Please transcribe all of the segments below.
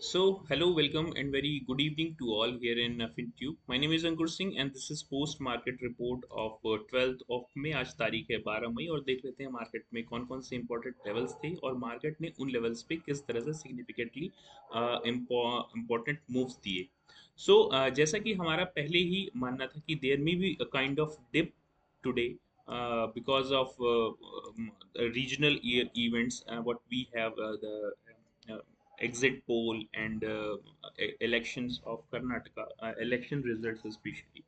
Hello, welcome, and very good evening to all here in FinTube. My name is Ankur Singh, and this is post market report of 12th of May. आज तारीख है 12 मई और देख लेते हैं market में कौन कौन से इंपॉर्टेंट लेवल्स थे और मार्केट ने उन लेवल्स पे किस तरह से सिग्निफिकेंटली इम्पॉर्टेंट मूव्स दिए. जैसा कि हमारा पहले ही मानना था कि देयर में भी a kind of dip today because of regional events. What we have the exit poll and elections of Karnataka, election results especially,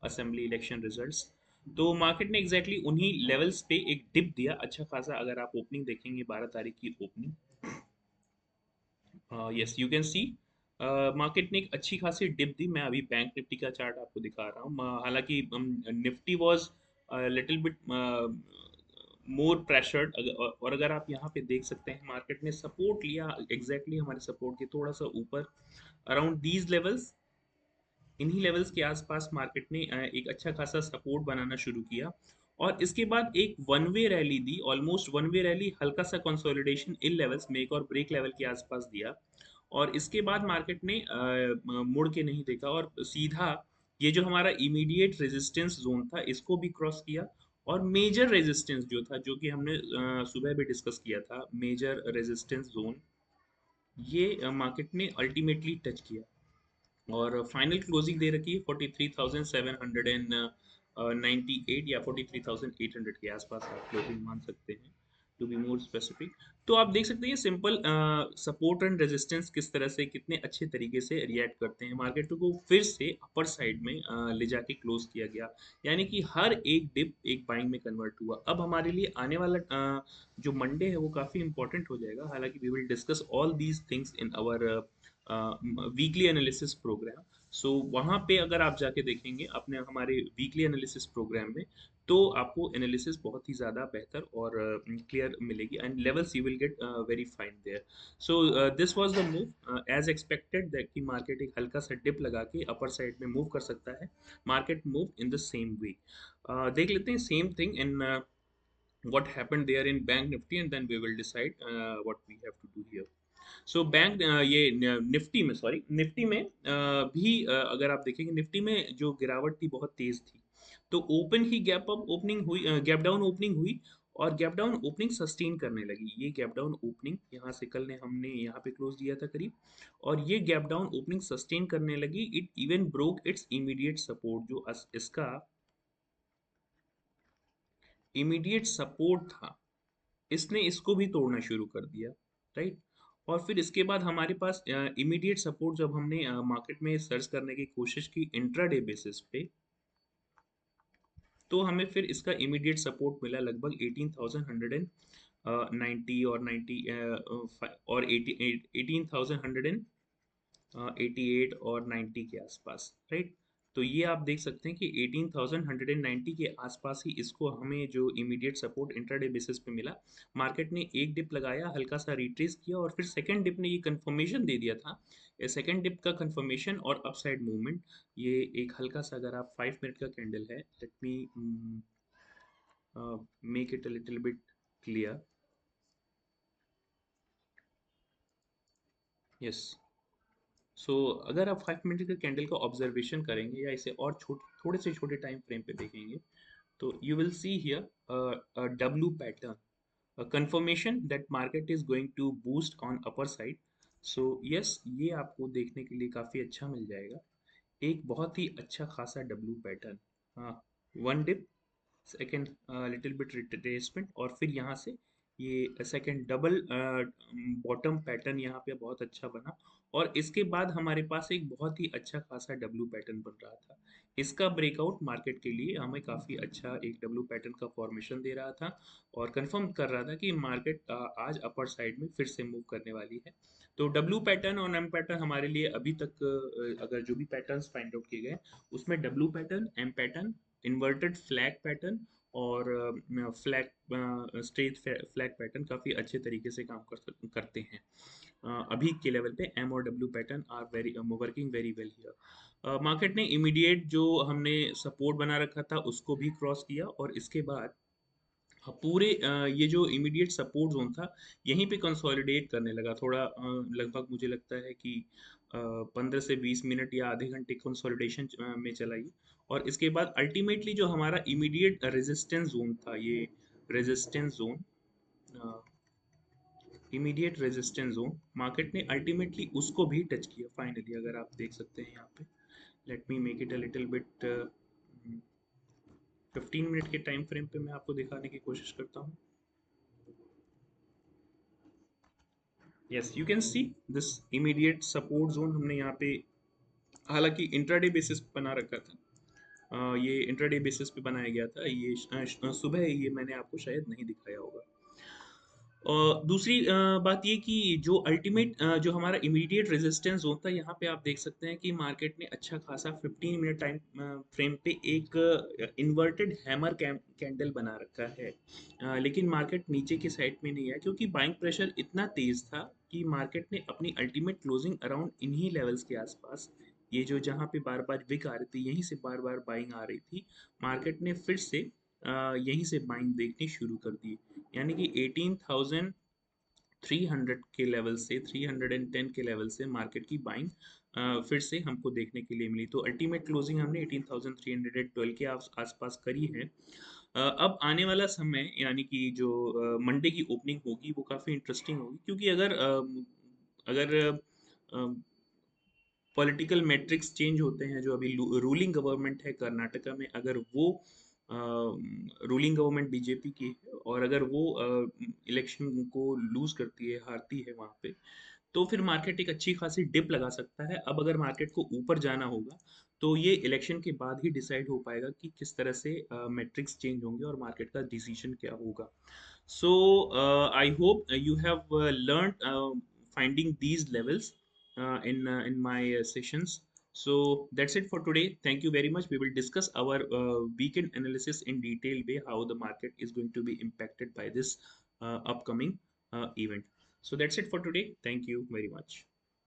assembly election results. तो मार्केट ने एग्जैक्टली exactly उन्हीं लेवल्स पे एक डिप दिया अच्छा खासा. अगर आप ओपनिंग देखेंगे 12 तारीख की opening, yes you can see market ने एक अच्छी खासी डिप दी. मैं अभी बैंक निफ्टी का चार्ट आपको दिखा रहा हूँ. हालांकि Nifty was little bit more pressured. और अगर आप यहाँ पे देख सकते हैं मार्केट ने सपोर्ट लिया एग्जैक्टली exactly हमारे सपोर्ट के थोड़ा सा ऊपर अराउंड दीज लेवल्स. इन्हीं लेवल्स के आसपास मार्केट ने एक अच्छा खासा सपोर्ट बनाना शुरू किया और इसके बाद एक वन वे रैली दी. ऑलमोस्ट वन वे रैली, हल्का सा कंसोलिडेशन इन लेवल्स में एक और ब्रेक लेवल के आसपास दिया. और इसके बाद मार्केट ने मुड़ के नहीं देखा और सीधा ये जो हमारा इमीडिएट रेजिस्टेंस जोन था इसको भी क्रॉस किया. और मेजर रेजिस्टेंस जो था, जो कि हमने सुबह भी डिस्कस किया था, मेजर रेजिस्टेंस जोन, ये मार्केट ने अल्टीमेटली टच किया. और फाइनल क्लोजिंग दे रखी है 43,798 या 43,800 के आसपास आप क्लोजिंग मान सकते हैं टू बी मोर स्पेसिफिक. तो आप देख सकते हैं सिंपल सपोर्ट एंड रेजिस्टेंस किस तरह से कितने अच्छे तरीके से रिएक्ट करते हैं. मार्केट को फिर से अपर साइड में ले जाके क्लोज किया गया, यानी कि हर एक डिप एक बाइंग में कन्वर्ट हुआ. अब हमारे लिए आने वाला जो मंडे है वो काफ़ी इंपॉर्टेंट हो जाएगा. हालांकि we will discuss all these things in our weekly analysis program. वहाँ पे अगर आप जाके देखेंगे अपने हमारे वीकली एनालिसिस प्रोग्राम में, तो आपको एनालिसिस बहुत ही ज़्यादा बेहतर और क्लियर मिलेगी and levels you will get very fine there. This was the move as expected that कि मार्केट एक हल्का सा डिप लगा के अपर साइड में मूव कर सकता है. Market move in the same way. देख लेते हैं same thing in what happened there in bank nifty and then we will decide what we have to do here. Bank ये निफ्टी में, sorry Nifty में भी अगर आप देखेंगे निफ्टी में जो गिरावट थी बहुत तेज थी. तो ओपन ही गैप अप ओपनिंग हुई, गैप डाउन ओपनिंग हुई और गैप डाउन ओपनिंग सस्टेन करने लगी. ये गैप डाउन ओपनिंग यहाँ से कल ने हमने यहाँ पे क्लोज दिया था करीब, और ये गैप डाउन ओपनिंग सस्टेन करने लगी. It even broke it's immediate support, जो इसका इमीडिएट सपोर्ट था, इसने इसको भी तोड़ना शुरू कर दिया, राइट. और फिर इसके बाद हमारे पास इमीडिएट सपोर्ट जब हमने मार्केट में सर्च करने की कोशिश की इंट्राडे बेसिस पे, तो हमें फिर इसका इमीडिएट सपोर्ट मिला लगभग 18,190 और 90 और 18,188 और 90 के आसपास, राइट. तो ये आप देख सकते हैं कि 18,190 के आसपास ही इसको हमें जो इमीडिएट सपोर्ट इंट्राडे बेसिस पे मिला. मार्केट ने एक डिप लगाया, हल्का सा रिट्रेस किया और फिर सेकंड डिप ने ये कंफर्मेशन दे दिया था. ये सेकंड डिप का कंफर्मेशन और अपसाइड मूवमेंट, ये एक हल्का सा, अगर आप 5 मिनट का कैंडल है, let me make it a little bit clear. Yes. अगर आप 5 मिनट के कैंडल का ऑब्जर्वेशन करेंगे या इसे और थोड़े से छोटे टाइम फ्रेम पे देखेंगे, तो you will see here W pattern confirmation that market is going to boost on upper side. Yes, ये आपको देखने के लिए काफ़ी अच्छा मिल जाएगा. एक बहुत ही अच्छा खासा डब्ल्यू पैटर्न, हाँ, one dip, second little bit retracement और फिर यहाँ से ये सेकेंड डबल बॉटम पैटर्न यहाँ पे बहुत अच्छा बना. और इसके बाद हमारे पास एक बहुत ही अच्छा खासा डब्ल्यू पैटर्न बन रहा था. इसका ब्रेकआउट मार्केट के लिए हमें काफ़ी अच्छा एक डब्ल्यू पैटर्न का फॉर्मेशन दे रहा था और कंफर्म कर रहा था कि मार्केट आज अपर साइड में फिर से मूव करने वाली है. तो डब्ल्यू पैटर्न और एम पैटर्न हमारे लिए अभी तक अगर जो भी पैटर्न्स फाइंड आउट किए गए उसमें W pattern, M pattern, inverted flag pattern और फ्लैग स्ट्रेट फ्लैग पैटर्न काफ़ी अच्छे तरीके से काम करते हैं. अभी के लेवल पे एम और W pattern are very working very well here. Market ने इमीडिएट जो हमने सपोर्ट बना रखा था उसको भी क्रॉस किया और इसके बाद हाँ, पूरे ये जो इमीडिएट सपोर्ट जोन था यहीं पे कंसोलिडेट करने लगा थोड़ा, लगभग मुझे लगता है कि 15 से 20 मिनट या आधे घंटे कंसोलिडेशन में चला ये। और इसके बाद अल्टीमेटली जो हमारा इमीडिएट रेजिस्टेंस जोन था, ये resistance zone, immediate resistance zone, market ने अल्टीमेटली उसको भी टच किया फाइनली, अगर आप देख सकते हैं यहाँ पे। Let me make it a little bit, 15 minute के टाइम फ्रेम पे मैं आपको दिखाने की कोशिश करता हूँ। Yes, you can see this immediate support zone हमने यहाँ पे, हालांकि इंट्राडे बेसिस पे बना रखा था। ये इंट्राडे बेसिस पे बनाया गया था, ये सुबह ये मैंने आपको शायद नहीं दिखाया होगा। और दूसरी बात ये कि जो अल्टीमेट जो हमारा इमीडिएट रेजिस्टेंस जोन था, यहाँ पे आप देख सकते हैं कि मार्केट ने अच्छा खासा 15 मिनट टाइम फ्रेम पे एक इन्वर्टेड हैमर कैंडल बना रखा है। लेकिन मार्केट नीचे की साइड में नहीं है, क्योंकि बाइंग प्रेशर इतना तेज था कि मार्केट ने अपनी अल्टीमेट क्लोजिंग अराउंड इन्हीं लेवल्स के आसपास, ये जो जहाँ पे बार बार विक आ रही थी, यहीं से बार बार बाइंग आ रही थी, मार्केट ने फिर से यहीं से बाइंग देखनी शुरू कर दी। यानी कि 18,300 के लेवल से, 310 के लेवल से मार्केट की बाइंग फिर से हमको देखने के लिए मिली। तो अल्टीमेट क्लोजिंग हमने 18,312 के आसपास करी है। अब आने वाला समय, यानी कि जो मंडे की ओपनिंग होगी वो काफ़ी इंटरेस्टिंग होगी, क्योंकि अगर पॉलिटिकल मैट्रिक्स चेंज होते हैं, जो अभी रूलिंग गवर्नमेंट है कर्नाटका में, अगर वो रूलिंग गवर्नमेंट बीजेपी की है, और अगर वो इलेक्शन को लूज करती है, हारती है वहाँ पे, तो फिर मार्केट एक अच्छी खासी डिप लगा सकता है। अब अगर मार्केट को ऊपर जाना होगा तो ये इलेक्शन के बाद ही डिसाइड हो पाएगा कि किस तरह से मैट्रिक्स चेंज होंगे और मार्केट का डिसीजन क्या होगा। So I hope you have learned finding these levels in my sessions. So that's it for today. Thank you very much. We will discuss our weekend analysis in detail way, how the market is going to be impacted by this upcoming event. So that's it for today. Thank you very much.